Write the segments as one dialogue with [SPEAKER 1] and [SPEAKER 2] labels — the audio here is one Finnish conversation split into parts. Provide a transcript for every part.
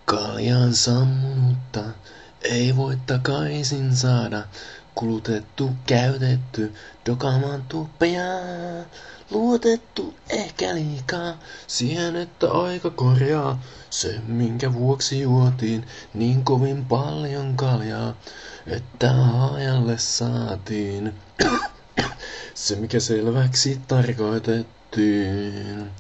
[SPEAKER 1] Kaljan sammunutta ei voi takaisin saada. Kulutettu, käytetty, dokamantu pejää. Luotettu ehkä liikaa, siihen että aika korjaa. Se minkä vuoksi juotiin niin kovin paljon kaljaa, että hajalle saatiin se mikä selväksi tarkoitettiin.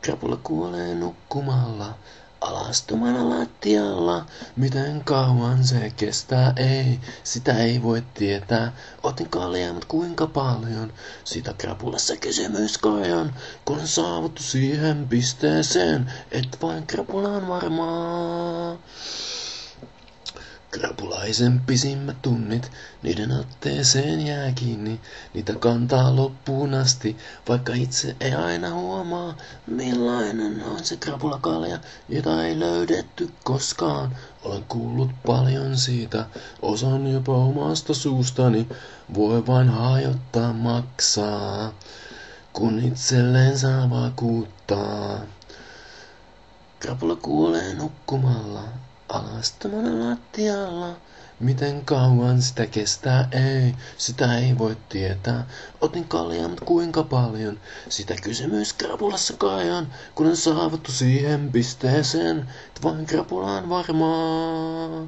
[SPEAKER 1] Krapula kuolee nukkumalla, alastomana lattialla. Miten kauan se kestää, ei, sitä ei voi tietää. Otin kaljaa, mut kuinka paljon? Sitä krapulassa kysymys kai on, kun on saavuttu siihen pisteeseen, et vain krapulaan varmaa. Krapulaisen pisimmät tunnit, niiden otteeseen jää kiinni. Niitä kantaa loppuun asti, vaikka itse ei aina huomaa, millainen on se krapulakalja, jota ei löydetty koskaan. Olen kuullut paljon siitä, osan jopa omasta suustani, voi vain hajottaa maksaa, kun itselleen saa vakuuttaa. Krapula kuolee nukkumalla, alastomana lattialla. Miten kauan sitä kestää, ei, sitä ei voi tietää. Otin kaljaa, mut kuinka paljon? Sitä kysymys krapulassa kai on, kun on saavuttu siihen pisteeseen, et vain krapulaan varmaa.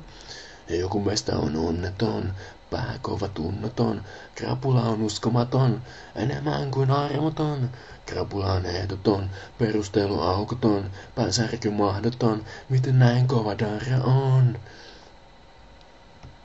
[SPEAKER 1] Ja joku meistä on onneton, pääkova tunnoton. Krapula on uskomaton, enemmän kuin armoton. Krapula on ehdoton, perustelu aukoton, päänsärky mahdoton. Miten näin kova darra on?